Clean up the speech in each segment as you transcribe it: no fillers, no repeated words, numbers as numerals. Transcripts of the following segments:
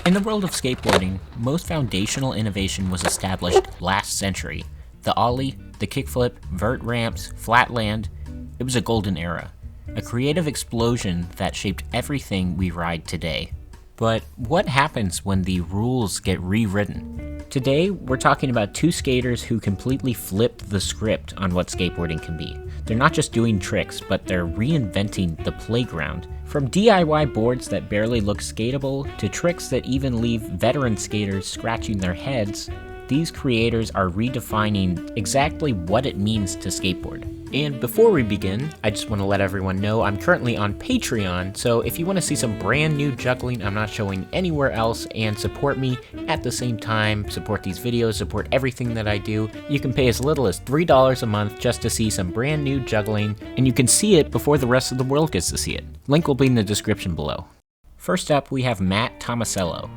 In the world of skateboarding, most foundational innovation was established last century. The ollie, the kickflip, vert ramps, flatland, it was a golden era. A creative explosion that shaped everything we ride today. But what happens when the rules get rewritten? Today, we're talking about two skaters who completely flipped the script on what skateboarding can be. They're not just doing tricks, but they're reinventing the playground. From DIY boards that barely look skatable to tricks that even leave veteran skaters scratching their heads, these creators are redefining exactly what it means to skateboard. And before we begin, I just want to let everyone know I'm currently on Patreon, so if you want to see some brand new juggling I'm not showing anywhere else and support me at the same time, support these videos, support everything that I do, you can pay as little as $3 a month just to see some brand new juggling, and you can see it before the rest of the world gets to see it. Link will be in the description below. First up, we have Matt Tomasello.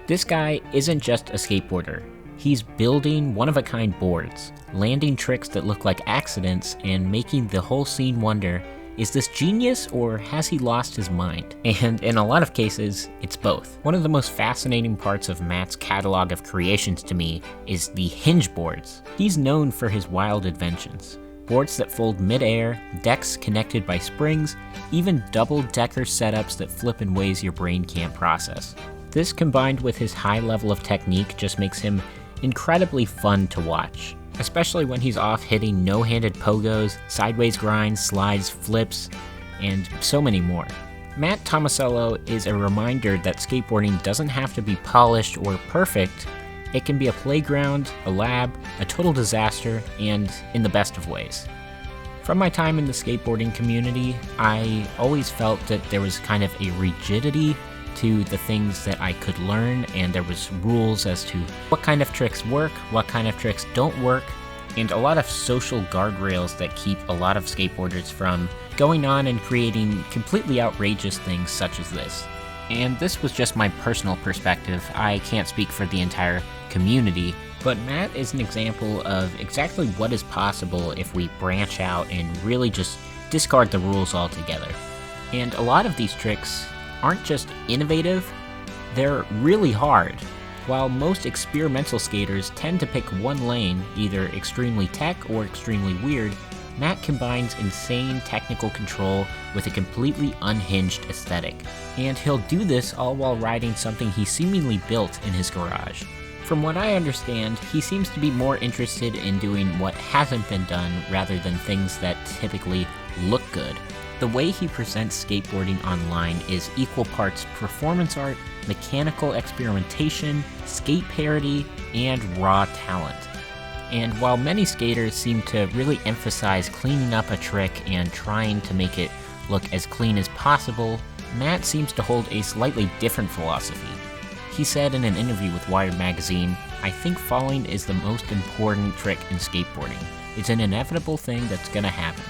This guy isn't just a skateboarder. He's building one-of-a-kind boards, landing tricks that look like accidents, and making the whole scene wonder, is this genius or has he lost his mind? And in a lot of cases, it's both. One of the most fascinating parts of Matt's catalog of creations to me is the hinge boards. He's known for his wild inventions. Boards that fold mid-air, decks connected by springs, even double-decker setups that flip in ways your brain can't process. This combined with his high level of technique just makes him incredibly fun to watch, especially when he's off hitting no-handed pogos, sideways grinds, slides, flips, and so many more. Matt Tomasello is a reminder that skateboarding doesn't have to be polished or perfect. It can be a playground, a lab, a total disaster, and in the best of ways. From my time in the skateboarding community, I always felt that there was kind of a rigidity to the things that I could learn, and there was rules as to what kind of tricks work, what kind of tricks don't work, and a lot of social guardrails that keep a lot of skateboarders from going on and creating completely outrageous things such as this. And this was just my personal perspective. I can't speak for the entire community, but Matt is an example of exactly what is possible if we branch out and really just discard the rules altogether. And a lot of these tricks aren't just innovative, they're really hard. While most experimental skaters tend to pick one lane, either extremely tech or extremely weird, Matt combines insane technical control with a completely unhinged aesthetic. And he'll do this all while riding something he seemingly built in his garage. From what I understand, he seems to be more interested in doing what hasn't been done rather than things that typically look good. The way he presents skateboarding online is equal parts performance art, mechanical experimentation, skate parody, and raw talent. And while many skaters seem to really emphasize cleaning up a trick and trying to make it look as clean as possible, Matt seems to hold a slightly different philosophy. He said in an interview with Wired magazine, "I think falling is the most important trick in skateboarding. It's an inevitable thing that's gonna happen.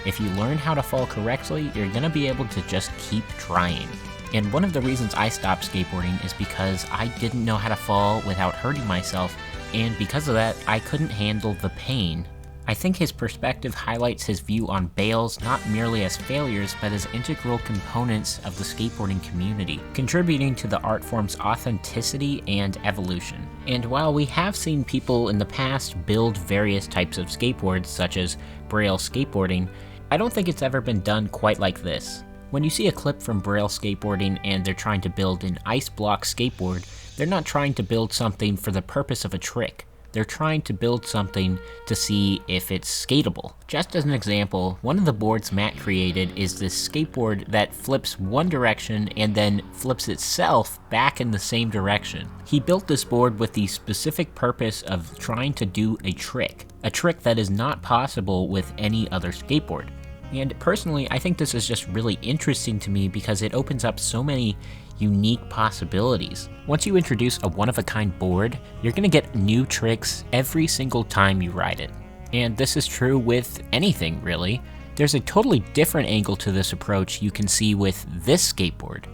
If you learn how to fall correctly, you're gonna be able to just keep trying." And one of the reasons I stopped skateboarding is because I didn't know how to fall without hurting myself, and because of that, I couldn't handle the pain. I think his perspective highlights his view on bails not merely as failures, but as integral components of the skateboarding community, contributing to the art form's authenticity and evolution. And while we have seen people in the past build various types of skateboards, such as Braille skateboarding, I don't think it's ever been done quite like this. When you see a clip from Braille skateboarding and they're trying to build an ice block skateboard, they're not trying to build something for the purpose of a trick. They're trying to build something to see if it's skatable. Just as an example, one of the boards Matt created is this skateboard that flips one direction and then flips itself back in the same direction. He built this board with the specific purpose of trying to do a trick that is not possible with any other skateboard. And personally, I think this is just really interesting to me because it opens up so many unique possibilities. Once you introduce a one-of-a-kind board, you're gonna get new tricks every single time you ride it. And this is true with anything, really. There's a totally different angle to this approach you can see with this skateboard.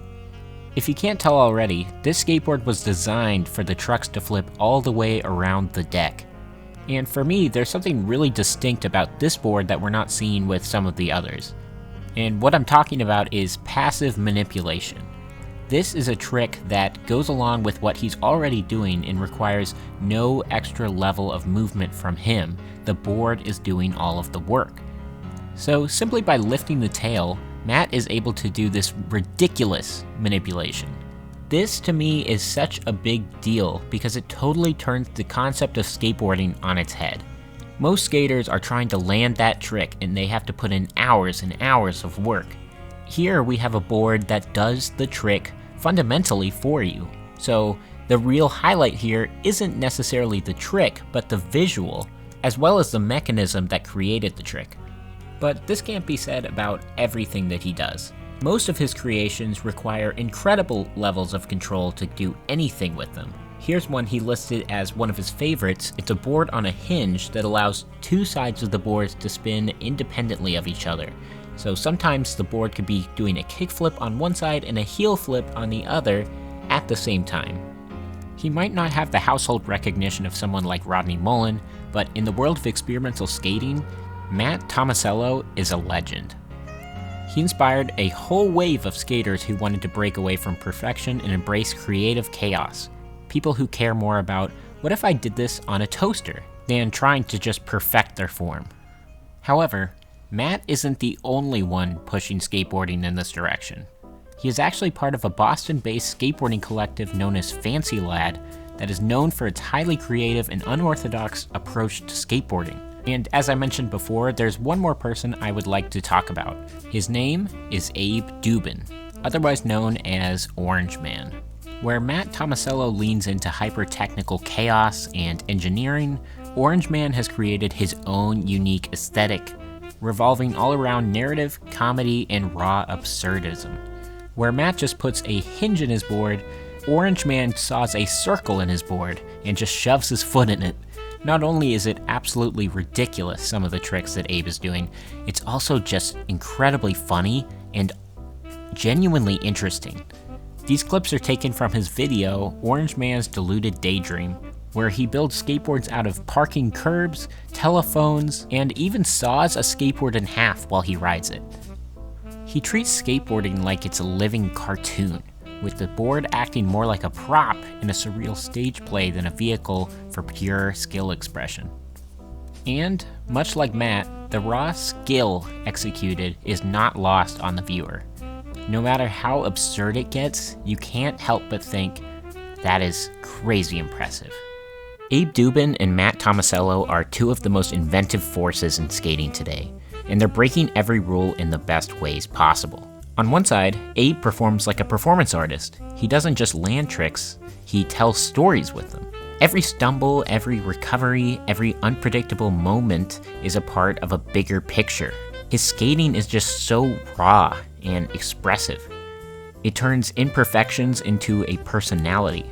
If you can't tell already, this skateboard was designed for the trucks to flip all the way around the deck. And for me, there's something really distinct about this board that we're not seeing with some of the others. And what I'm talking about is passive manipulation. This is a trick that goes along with what he's already doing and requires no extra level of movement from him. The board is doing all of the work. So simply by lifting the tail, Matt is able to do this ridiculous manipulation. This to me is such a big deal because it totally turns the concept of skateboarding on its head. Most skaters are trying to land that trick and they have to put in hours and hours of work. Here we have a board that does the trick fundamentally for you. So the real highlight here isn't necessarily the trick, but the visual, as well as the mechanism that created the trick. But this can't be said about everything that he does. Most of his creations require incredible levels of control to do anything with them. Here's one he listed as one of his favorites. It's a board on a hinge that allows two sides of the boards to spin independently of each other. So sometimes the board could be doing a kickflip on one side and a heel flip on the other at the same time. He might not have the household recognition of someone like Rodney Mullen, but in the world of experimental skating, Matt Tomasello is a legend. He inspired a whole wave of skaters who wanted to break away from perfection and embrace creative chaos. People who care more about, what if I did this on a toaster, than trying to just perfect their form. However, Matt isn't the only one pushing skateboarding in this direction. He is actually part of a Boston-based skateboarding collective known as Fancy Lad that is known for its highly creative and unorthodox approach to skateboarding. And as I mentioned before, there's one more person I would like to talk about. His name is Abe Dubin, otherwise known as Orange Man. Where Matt Tomasello leans into hyper-technical chaos and engineering, Orange Man has created his own unique aesthetic, revolving all around narrative, comedy, and raw absurdism. Where Matt just puts a hinge in his board, Orange Man saws a circle in his board and just shoves his foot in it. Not only is it absolutely ridiculous, some of the tricks that Abe is doing, it's also just incredibly funny and genuinely interesting. These clips are taken from his video, Orange Man's Deluded Daydream, where he builds skateboards out of parking curbs, telephones, and even saws a skateboard in half while he rides it. He treats skateboarding like it's a living cartoon, with the board acting more like a prop in a surreal stage play than a vehicle for pure skill expression. And, much like Matt, the raw skill executed is not lost on the viewer. No matter how absurd it gets, you can't help but think, that is crazy impressive. Abe Dubin and Matt Tomasello are two of the most inventive forces in skating today, and they're breaking every rule in the best ways possible. On one side, Abe performs like a performance artist. He doesn't just land tricks, he tells stories with them. Every stumble, every recovery, every unpredictable moment is a part of a bigger picture. His skating is just so raw and expressive. It turns imperfections into a personality.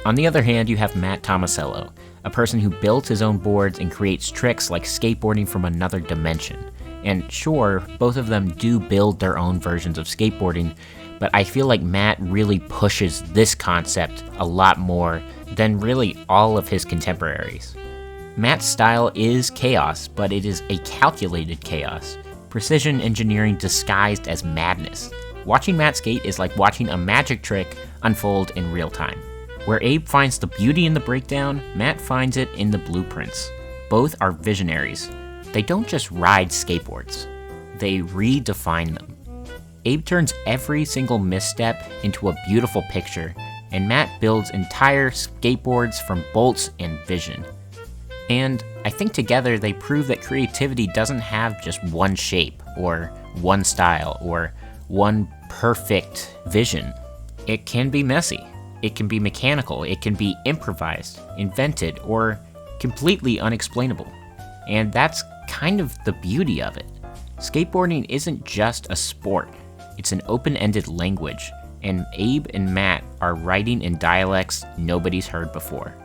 On the other hand, you have Matt Tomasello, a person who builds his own boards and creates tricks like skateboarding from another dimension. And sure, both of them do build their own versions of skateboarding, but I feel like Matt really pushes this concept a lot more than really all of his contemporaries. Matt's style is chaos, but it is a calculated chaos. Precision engineering disguised as madness. Watching Matt skate is like watching a magic trick unfold in real time. Where Abe finds the beauty in the breakdown, Matt finds it in the blueprints. Both are visionaries. They don't just ride skateboards, they redefine them. Abe turns every single misstep into a beautiful picture, and Matt builds entire skateboards from bolts and vision. And I think together they prove that creativity doesn't have just one shape, or one style, or one perfect vision. It can be messy. It can be mechanical, it can be improvised, invented, or completely unexplainable. And that's kind of the beauty of it. Skateboarding isn't just a sport, it's an open-ended language, and Abe and Matt are writing in dialects nobody's heard before.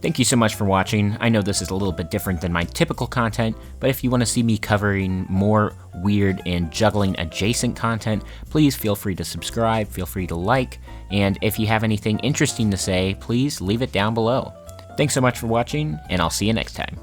Thank you so much for watching. I know this is a little bit different than my typical content, but if you want to see me covering more weird and juggling adjacent content, please feel free to subscribe, feel free to like, and if you have anything interesting to say, please leave it down below. Thanks so much for watching, and I'll see you next time.